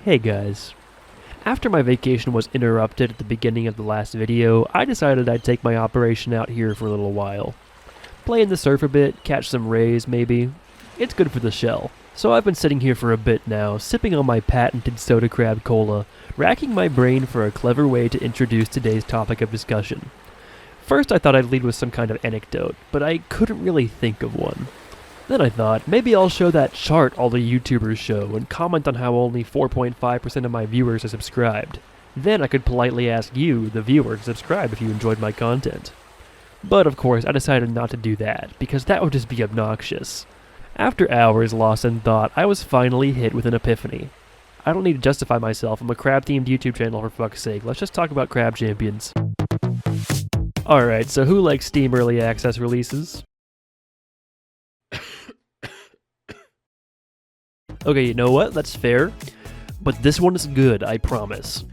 Hey guys. After my vacation was interrupted at the beginning of the last video, I decided I'd take my operation out here for a little while. Play in the surf a bit, catch some rays maybe. It's good for the shell. So I've been sitting here for a bit now, sipping on my patented soda crab cola, racking my brain for a clever way to introduce today's topic of discussion. First I thought I'd lead with some kind of anecdote, but I couldn't really think of one. Then I thought, maybe I'll show that chart all the YouTubers show and comment on how only 4.5% of my viewers are subscribed. Then I could politely ask you, the viewer, to subscribe if you enjoyed my content. But of course, I decided not to do that, because that would just be obnoxious. After hours lost in thought, I was finally hit with an epiphany. I don't need to justify myself, I'm a crab-themed YouTube channel for fuck's sake, let's just talk about Crab Champions. Alright, so who likes Steam Early Access releases? Okay, you know what? That's fair. But this one is good, I promise.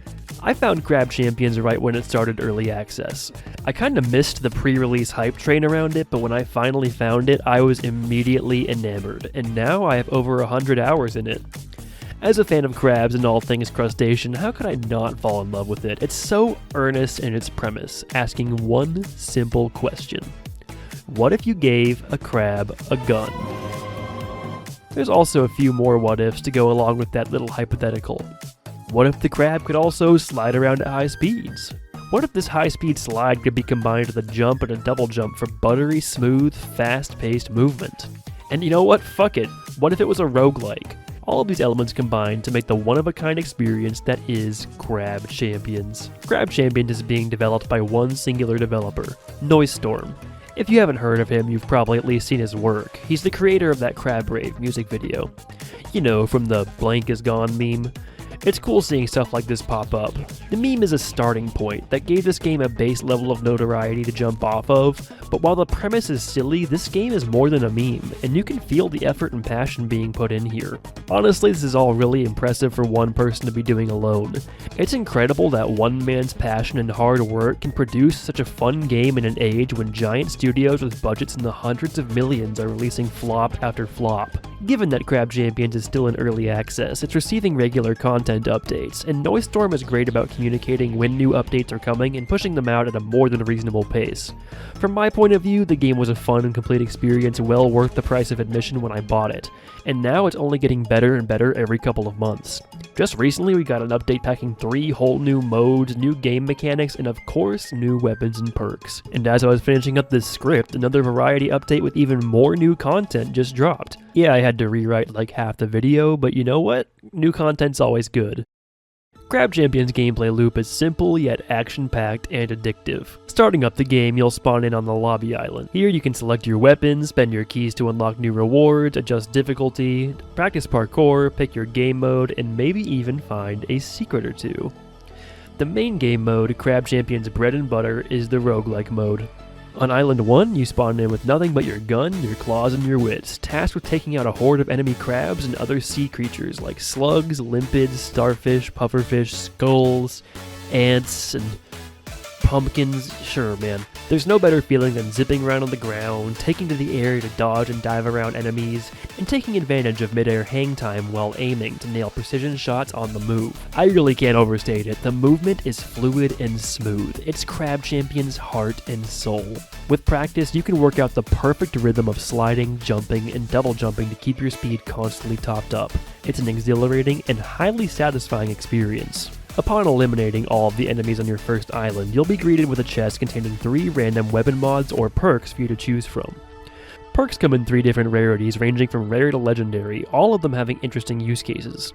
I found Crab Champions right when it started early access. I kinda missed the pre-release hype train around it, but when I finally found it, I was immediately enamored, and now I have over 100 hours in it. As a fan of crabs and all things crustacean, how could I not fall in love with it? It's so earnest in its premise, asking one simple question. What if you gave a crab a gun? There's also a few more what-ifs to go along with that little hypothetical. What if the crab could also slide around at high speeds? What if this high-speed slide could be combined with a jump and a double jump for buttery, smooth, fast-paced movement? And you know what? Fuck it. What if it was a roguelike? All of these elements combine to make the one-of-a-kind experience that is Crab Champions. Crab Champions is being developed by one singular developer, Noisestorm. If you haven't heard of him, you've probably at least seen his work. He's the creator of that Crab Rave music video. You know, from the blank is gone meme. It's cool seeing stuff like this pop up. The meme is a starting point that gave this game a base level of notoriety to jump off of, but while the premise is silly, this game is more than a meme, and you can feel the effort and passion being put in here. Honestly, this is all really impressive for one person to be doing alone. It's incredible that one man's passion and hard work can produce such a fun game in an age when giant studios with budgets in the hundreds of millions are releasing flop after flop. Given that Crab Champions is still in early access, it's receiving regular content updates, and Noisestorm is great about communicating when new updates are coming and pushing them out at a more than reasonable pace. From my point of view, the game was a fun and complete experience well worth the price of admission when I bought it, and now it's only getting better and better every couple of months. Just recently we got an update packing 3 whole new modes, new game mechanics, and of course new weapons and perks. And as I was finishing up this script, another variety update with even more new content just dropped. Yeah, I had to rewrite like half the video, but you know what? New content's always good. Crab Champions' gameplay loop is simple yet action-packed and addictive. Starting up the game, you'll spawn in on the lobby island. Here you can select your weapons, spend your keys to unlock new rewards, adjust difficulty, practice parkour, pick your game mode, and maybe even find a secret or two. The main game mode, Crab Champions' bread and butter, is the roguelike mode. On Island 1, you spawn in with nothing but your gun, your claws, and your wits, tasked with taking out a horde of enemy crabs and other sea creatures like slugs, limpids, starfish, pufferfish, skulls, ants, and pumpkins. Sure, man. There's no better feeling than zipping around on the ground, taking to the air to dodge and dive around enemies, and taking advantage of mid-air hang time while aiming to nail precision shots on the move. I really can't overstate it. The movement is fluid and smooth. It's Crab Champion's heart and soul. With practice, you can work out the perfect rhythm of sliding, jumping, and double jumping to keep your speed constantly topped up. It's an exhilarating and highly satisfying experience. Upon eliminating all of the enemies on your first island, you'll be greeted with a chest containing 3 random weapon mods or perks for you to choose from. Perks come in 3 different rarities ranging from rare to legendary, all of them having interesting use cases.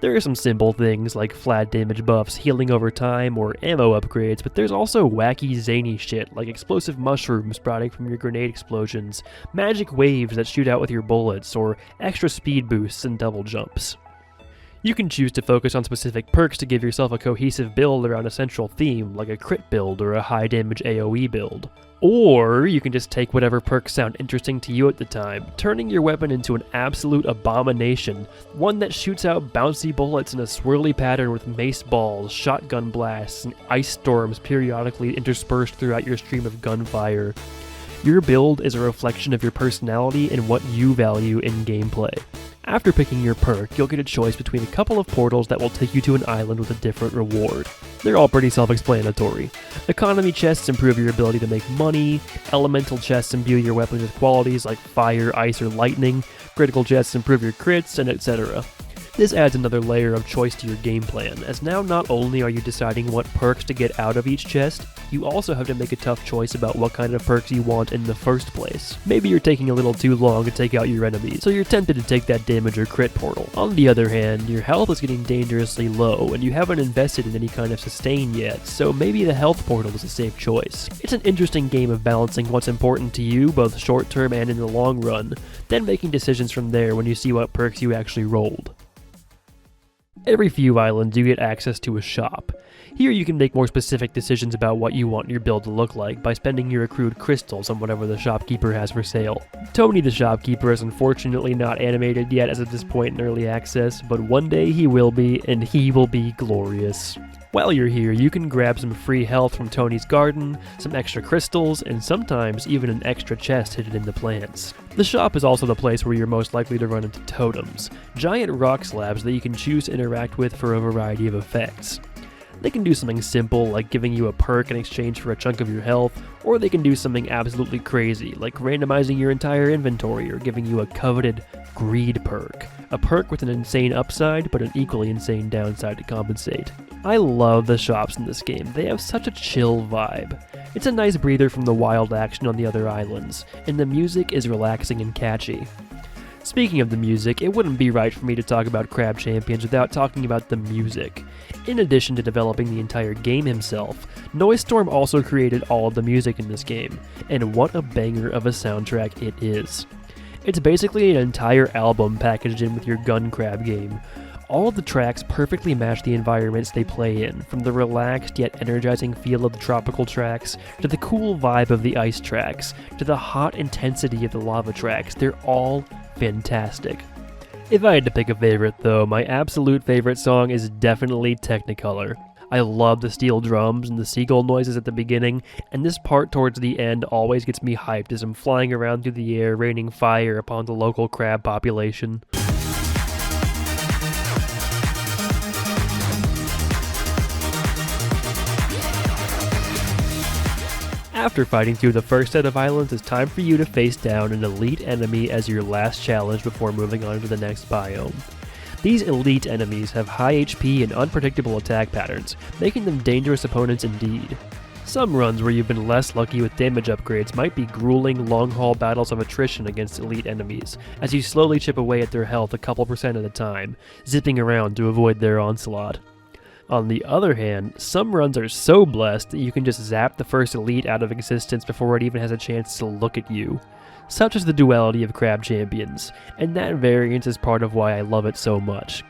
There are some simple things like flat damage buffs, healing over time, or ammo upgrades, but there's also wacky zany shit like explosive mushrooms sprouting from your grenade explosions, magic waves that shoot out with your bullets, or extra speed boosts and double jumps. You can choose to focus on specific perks to give yourself a cohesive build around a central theme, like a crit build or a high damage AoE build. Or you can just take whatever perks sound interesting to you at the time, turning your weapon into an absolute abomination, one that shoots out bouncy bullets in a swirly pattern with mace balls, shotgun blasts, and ice storms periodically interspersed throughout your stream of gunfire. Your build is a reflection of your personality and what you value in gameplay. After picking your perk, you'll get a choice between a couple of portals that will take you to an island with a different reward. They're all pretty self-explanatory. Economy chests improve your ability to make money, elemental chests imbue your weapons with qualities like fire, ice, or lightning, critical chests improve your crits, and etc. This adds another layer of choice to your game plan, as now not only are you deciding what perks to get out of each chest, you also have to make a tough choice about what kind of perks you want in the first place. Maybe you're taking a little too long to take out your enemies, so you're tempted to take that damage or crit portal. On the other hand, your health is getting dangerously low, and you haven't invested in any kind of sustain yet, so maybe the health portal is a safe choice. It's an interesting game of balancing what's important to you, both short term and in the long run, then making decisions from there when you see what perks you actually rolled. Every few islands you get access to a shop. Here you can make more specific decisions about what you want your build to look like by spending your accrued crystals on whatever the shopkeeper has for sale. Tony the shopkeeper is unfortunately not animated yet as of this point in early access, but one day he will be, and he will be glorious. While you're here, you can grab some free health from Tony's garden, some extra crystals, and sometimes even an extra chest hidden in the plants. The shop is also the place where you're most likely to run into totems, giant rock slabs that you can choose to interact with for a variety of effects. They can do something simple like giving you a perk in exchange for a chunk of your health, or they can do something absolutely crazy like randomizing your entire inventory or giving you a coveted greed perk. A perk with an insane upside but an equally insane downside to compensate. I love the shops in this game, they have such a chill vibe. It's a nice breather from the wild action on the other islands, and the music is relaxing and catchy. Speaking of the music, it wouldn't be right for me to talk about Crab Champions without talking about the music. In addition to developing the entire game himself, Noisestorm also created all of the music in this game, and what a banger of a soundtrack it is. It's basically an entire album packaged in with your Gun Crab game. All of the tracks perfectly match the environments they play in, from the relaxed yet energizing feel of the tropical tracks, to the cool vibe of the ice tracks, to the hot intensity of the lava tracks. They're all fantastic. If I had to pick a favorite though, my absolute favorite song is definitely Technicolor. I love the steel drums and the seagull noises at the beginning, and this part towards the end always gets me hyped as I'm flying around through the air raining fire upon the local crab population. After fighting through the first set of islands, it's time for you to face down an elite enemy as your last challenge before moving on to the next biome. These elite enemies have high HP and unpredictable attack patterns, making them dangerous opponents indeed. Some runs where you've been less lucky with damage upgrades might be grueling, long-haul battles of attrition against elite enemies, as you slowly chip away at their health a couple percent at a time, zipping around to avoid their onslaught. On the other hand, some runs are so blessed that you can just zap the first elite out of existence before it even has a chance to look at you. Such is the duality of Crab Champions, and that variance is part of why I love it so much.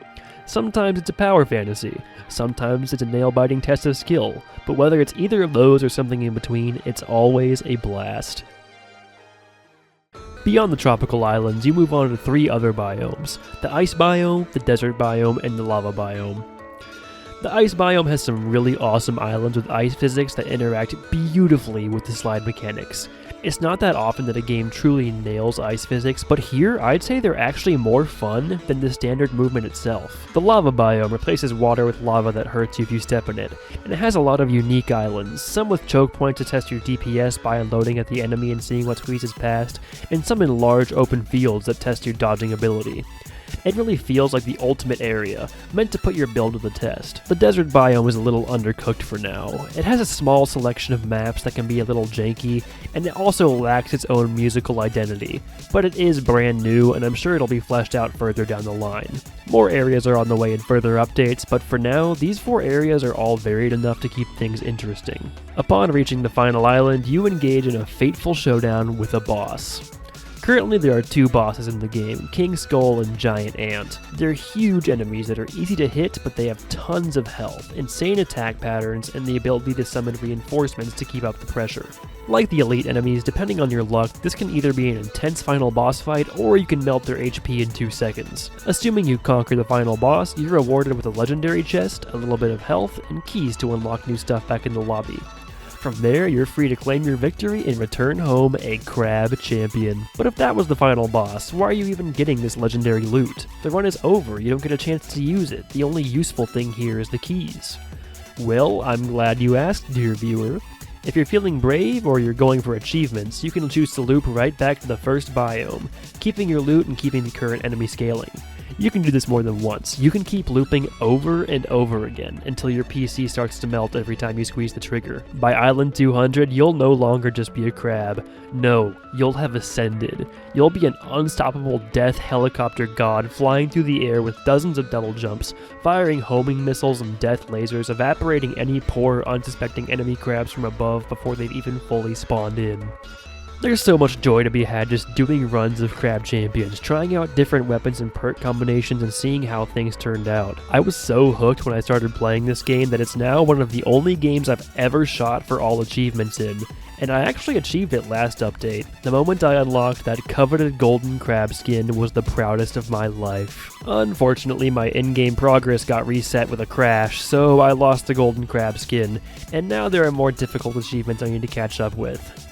Sometimes it's a power fantasy, sometimes it's a nail-biting test of skill, but whether it's either of those or something in between, it's always a blast. Beyond the tropical islands, you move on to 3 other biomes: the ice biome, the desert biome, and the lava biome. The ice biome has some really awesome islands with ice physics that interact beautifully with the slide mechanics. It's not that often that a game truly nails ice physics, but here I'd say they're actually more fun than the standard movement itself. The lava biome replaces water with lava that hurts you if you step in it, and it has a lot of unique islands, some with choke points to test your DPS by unloading at the enemy and seeing what squeezes past, and some in large open fields that test your dodging ability. It really feels like the ultimate area, meant to put your build to the test. The desert biome is a little undercooked for now. It has a small selection of maps that can be a little janky, and it also lacks its own musical identity. But it is brand new, and I'm sure it'll be fleshed out further down the line. More areas are on the way in further updates, but for now, these 4 areas are all varied enough to keep things interesting. Upon reaching the final island, you engage in a fateful showdown with a boss. Currently there are 2 bosses in the game, King Skull and Giant Ant. They're huge enemies that are easy to hit, but they have tons of health, insane attack patterns, and the ability to summon reinforcements to keep up the pressure. Like the elite enemies, depending on your luck, this can either be an intense final boss fight, or you can melt their HP in 2 seconds. Assuming you conquer the final boss, you're rewarded with a legendary chest, a little bit of health, and keys to unlock new stuff back in the lobby. From there, you're free to claim your victory and return home a Crab Champion. But if that was the final boss, why are you even getting this legendary loot? The run is over, you don't get a chance to use it. The only useful thing here is the keys. Well, I'm glad you asked, dear viewer. If you're feeling brave or you're going for achievements, you can choose to loop right back to the first biome, keeping your loot and keeping the current enemy scaling. You can do this more than once. You can keep looping over and over again until your PC starts to melt every time you squeeze the trigger. By Island 200, you'll no longer just be a crab. No, you'll have ascended. You'll be an unstoppable death helicopter god flying through the air with dozens of double jumps, firing homing missiles and death lasers, evaporating any poor, unsuspecting enemy crabs from above before they've even fully spawned in. There's so much joy to be had just doing runs of Crab Champions, trying out different weapons and perk combinations and seeing how things turned out. I was so hooked when I started playing this game that it's now one of the only games I've ever shot for all achievements in, and I actually achieved it last update. The moment I unlocked that coveted golden crab skin was the proudest of my life. Unfortunately, my in-game progress got reset with a crash, so I lost the golden crab skin, and now there are more difficult achievements I need to catch up with.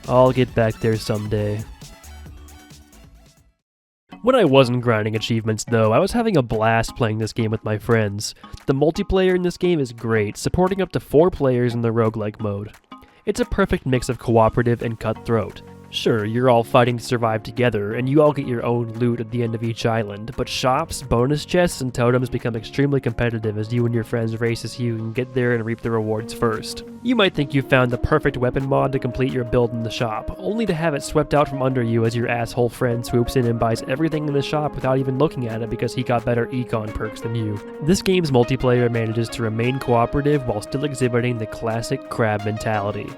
I'll get back there someday. When I wasn't grinding achievements though, I was having a blast playing this game with my friends. The multiplayer in this game is great, supporting up to 4 players in the roguelike mode. It's a perfect mix of cooperative and cutthroat. Sure, you're all fighting to survive together, and you all get your own loot at the end of each island, but shops, bonus chests, and totems become extremely competitive as you and your friends race to see who can get there and reap the rewards first. You might think you found the perfect weapon mod to complete your build in the shop, only to have it swept out from under you as your asshole friend swoops in and buys everything in the shop without even looking at it because he got better econ perks than you. This game's multiplayer manages to remain cooperative while still exhibiting the classic crab mentality.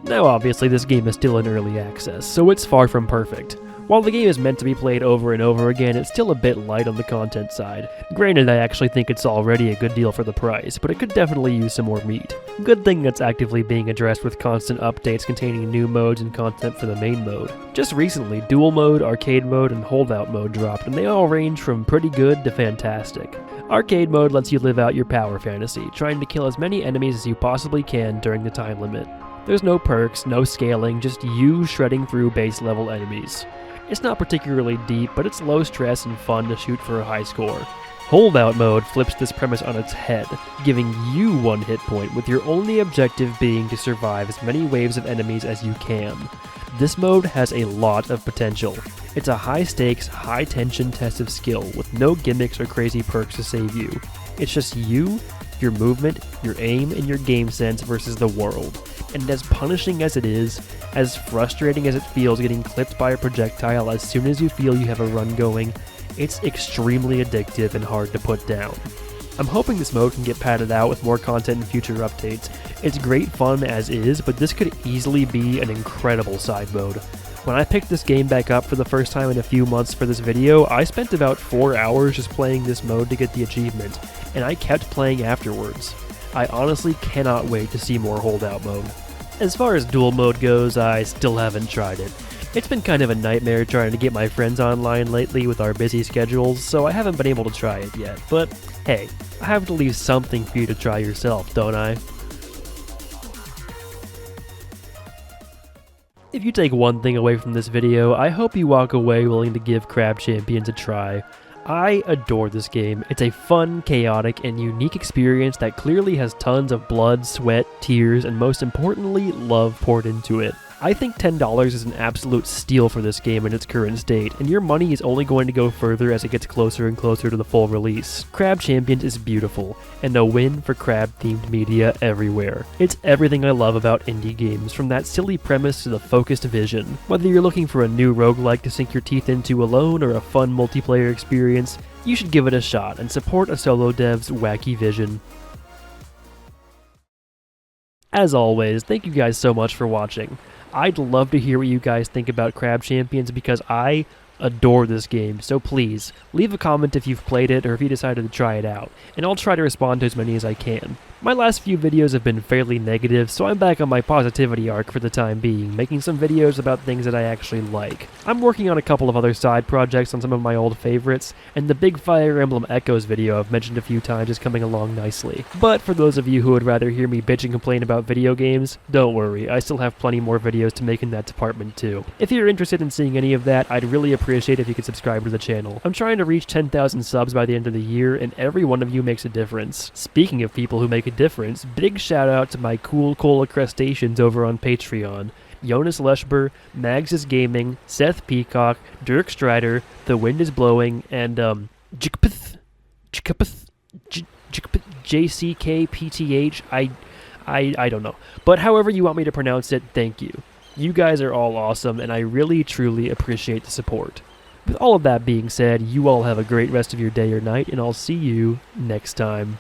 Now obviously this game is still in early access, so it's far from perfect. While the game is meant to be played over and over again, it's still a bit light on the content side. Granted, I actually think it's already a good deal for the price, but it could definitely use some more meat. Good thing that's actively being addressed with constant updates containing new modes and content for the main mode. Just recently, dual mode, arcade mode, and holdout mode dropped, and they all range from pretty good to fantastic. Arcade mode lets you live out your power fantasy, trying to kill as many enemies as you possibly can during the time limit. There's no perks, no scaling, just you shredding through base level enemies. It's not particularly deep, but it's low stress and fun to shoot for a high score. Holdout mode flips this premise on its head, giving you 1 hit point, with your only objective being to survive as many waves of enemies as you can. This mode has a lot of potential. It's a high stakes, high tension test of skill with no gimmicks or crazy perks to save you. It's just you, your movement, your aim, and your game sense versus the world. And as punishing as it is, as frustrating as it feels getting clipped by a projectile as soon as you feel you have a run going, it's extremely addictive and hard to put down. I'm hoping this mode can get padded out with more content in future updates. It's great fun as is, but this could easily be an incredible side mode. When I picked this game back up for the first time in a few months for this video, I spent about 4 hours just playing this mode to get the achievement, and I kept playing afterwards. I honestly cannot wait to see more holdout mode. As far as dual mode goes, I still haven't tried it. It's been kind of a nightmare trying to get my friends online lately with our busy schedules, so I haven't been able to try it yet. But hey, I have to leave something for you to try yourself, don't I? If you take one thing away from this video, I hope you walk away willing to give Crab Champions a try. I adore this game. It's a fun, chaotic, and unique experience that clearly has tons of blood, sweat, tears, and most importantly, love poured into it. I think $10 is an absolute steal for this game in its current state, and your money is only going to go further as it gets closer and closer to the full release. Crab Champions is beautiful, and a win for crab-themed media everywhere. It's everything I love about indie games, from that silly premise to the focused vision. Whether you're looking for a new roguelike to sink your teeth into alone or a fun multiplayer experience, you should give it a shot and support a solo dev's wacky vision. As always, thank you guys so much for watching. I'd love to hear what you guys think about Crab Champions because I adore this game, so please, leave a comment if you've played it or if you decided to try it out, and I'll try to respond to as many as I can. My last few videos have been fairly negative, so I'm back on my positivity arc for the time being, making some videos about things that I actually like. I'm working on a couple of other side projects on some of my old favorites, and the big Fire Emblem Echoes video I've mentioned a few times is coming along nicely. But for those of you who would rather hear me bitch and complain about video games, don't worry, I still have plenty more videos to make in that department too. If you're interested in seeing any of that, I'd really appreciate if you could subscribe to the channel. I'm trying to reach 10,000 subs by the end of the year, and every one of you makes a difference. Speaking of people who make a difference, big shout out to my cool cola crustaceans over on Patreon. Jonas Leschber, Mags is Gaming, Seth Peacock, Dirk Strider, The Wind is Blowing, and Jickpith, JCKPTH, I don't know. But however you want me to pronounce it, thank you. You guys are all awesome, and I really truly appreciate the support. With all of that being said, you all have a great rest of your day or night, and I'll see you next time.